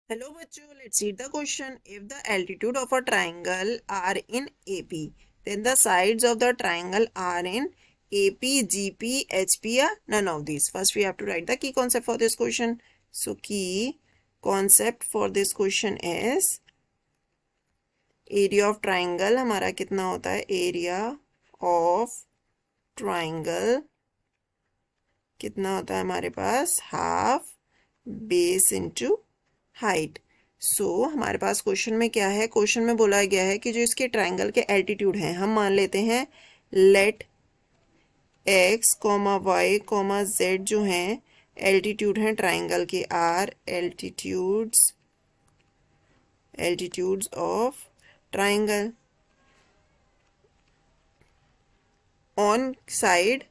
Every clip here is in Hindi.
Hello bachcho, let's read the question. If the altitude of a triangle are in AP, then the sides of the triangle are in AP, GP, HP or none of these. First we have to write the key concept for this question. So key concept for this question is area of triangle हमारा कितना होता है, area of triangle कितना होता है हमारे पास, हाफ बेस इंटू हाइट। हमारे पास क्वेश्चन में क्या है, क्वेश्चन में बोला गया है कि जो इसके ट्राइंगल के एल्टीट्यूड हैं हम मान लेते हैं let x comma y comma z जो हैं एल्टीट्यूड हैं ट्राइंगल के, are altitudes of triangle on side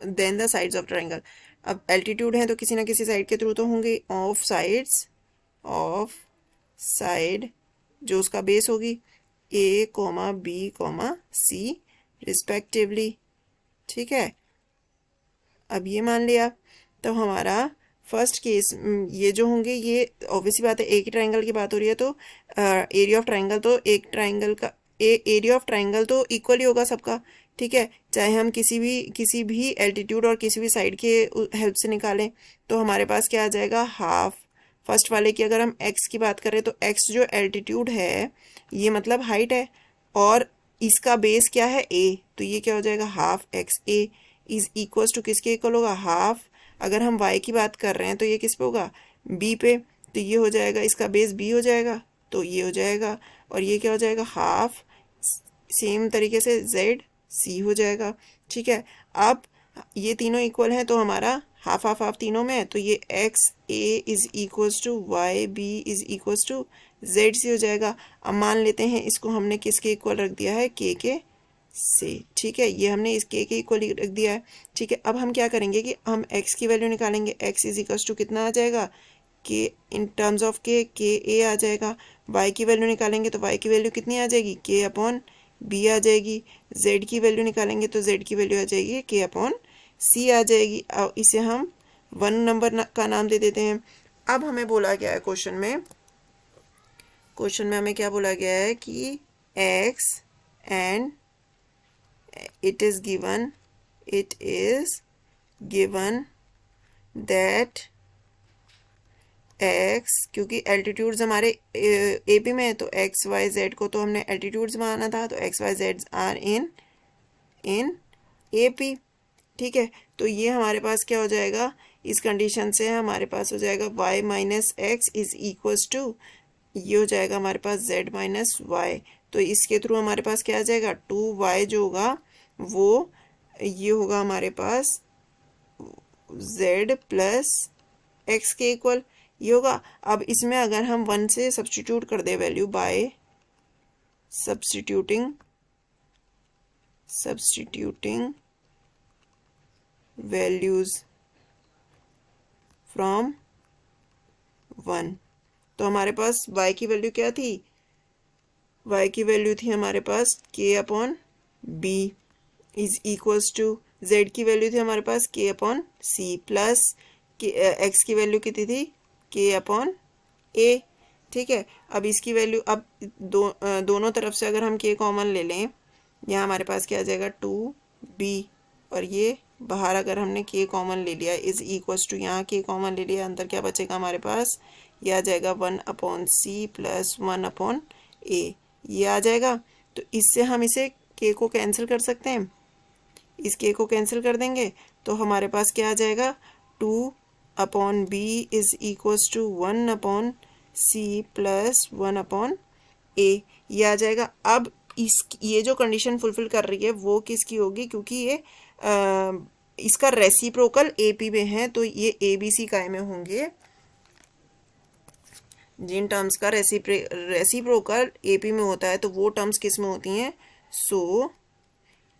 then the sides of triangle. अब एल्टीट्यूड है तो किसी ना किसी साइड के थ्रू तो होंगे, ऑफ साइड जो उसका बेस होगी ए comma B comma C respectively. ठीक है, अब ये मान लिया तो हमारा फर्स्ट केस ये जो होंगे ये ऑब्वियसली बात है, एक ही ट्राइंगल की बात हो रही है तो एरिया ऑफ ट्राइंगल तो एक ट्राइंगल का एरिया ऑफ ट्राइंगल तो इक्वल ही होगा सबका। ठीक है, चाहे हम किसी भी एल्टीट्यूड और किसी भी साइड के हेल्प से निकालें तो हमारे पास क्या आ जाएगा, हाफ। फर्स्ट वाले की अगर हम एक्स की बात करें तो एक्स जो एल्टीट्यूड है ये मतलब हाइट है और इसका बेस क्या है, ए, तो ये क्या हो जाएगा, half x a is equals to किसके इक्वल होगा, हाफ। अगर हम y की बात कर रहे हैं तो ये किस पे होगा, b पे, तो ये हो जाएगा इसका बेस b हो जाएगा, तो ये हो जाएगा और ये क्या हो जाएगा, हाफ। सेम तरीके से z c हो जाएगा। ठीक है, अब ये तीनों इक्वल हैं तो हमारा हाफ हाफ हाफ तीनों में है तो ये x a is equals to y b is equals to z c हो जाएगा। अब मान लेते हैं इसको हमने किसके इक्वल रख दिया है, के से। ठीक है, ये हमने इस के इक्वल रख दिया है। ठीक है, अब हम क्या करेंगे कि हम x की वैल्यू निकालेंगे, x इज इक्वल्स टू कितना आ जाएगा, के इन टर्म्स ऑफ के ए आ जाएगा। y की वैल्यू निकालेंगे तो y की वैल्यू कितनी आ जाएगी, के अपॉन बी आ जाएगी। z की वैल्यू निकालेंगे तो z की वैल्यू आ जाएगी के अपॉन सी आ जाएगी। अब इसे हम 1 नंबर का नाम दे देते हैं। अब हमें बोला गया है क्वेश्चन में हमें क्या बोला गया है कि x and it is given that x, क्योंकि एल्टीट्यूड्स हमारे ए पी में है तो एक्स वाई जेड को तो हमने एल्टीट्यूड्स माना था तो x y z are in A P. ठीक है, तो ये हमारे पास क्या हो जाएगा, इस कंडीशन से हमारे पास हो जाएगा y minus x is equals to, ये हो जाएगा हमारे पास z माइनस वाई। तो इसके थ्रू हमारे पास क्या आ जाएगा, 2y जो होगा वो ये होगा हमारे पास z प्लस एक्स के इक्वल ये होगा। अब इसमें अगर हम 1 से सब्स्टिट्यूट कर दे value by substituting values from 1 तो हमारे पास y की वैल्यू क्या थी, y की वैल्यू थी हमारे पास k upon B is equals to, z की वैल्यू थी हमारे पास k अपॉन सी प्लस x की वैल्यू कितनी थी, k अपॉन ए। ठीक है, अब इसकी वैल्यू अब दोनों तरफ से अगर हम k कॉमन ले लें, यहाँ हमारे पास क्या आ जाएगा 2b और ये बाहर अगर हमने k कॉमन ले लिया इज इक्वल्स टू, यहाँ k कॉमन ले लिया अंदर क्या बचेगा हमारे पास, ये आ जाएगा 1 upon C plus 1 upon A, ये आ जाएगा। तो इससे हम इसे k को कैंसिल कर सकते हैं, इस के को कैंसिल कर देंगे तो हमारे पास क्या आ जाएगा, 2 upon B is equals to 1 upon C plus 1 upon A, ये आ जाएगा। अब ये जो कंडीशन फुलफिल कर रही है वो किसकी होगी, क्योंकि ये इसका रेसिप्रोकल ए पी में है तो ये ए बी सी काय में होंगे। जिन टर्म्स का रेसिप्रोकल ए पी में होता है तो वो टर्म्स किस में होती हैं, सो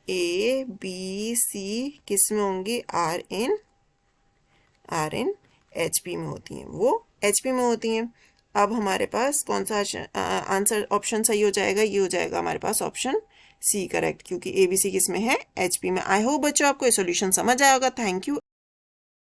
ए बी सी किस में होंगी, आर इन एच पी में होती हैं, वो एच पी में होती हैं। अब हमारे पास कौन सा आंसर ऑप्शन सही हो जाएगा, ये हो जाएगा हमारे पास ऑप्शन सी करेक्ट, क्योंकि ए बी सी किस में है, एच पी में। आई होप बच्चों आपको ये सॉल्यूशन समझ आया होगा। Thank you.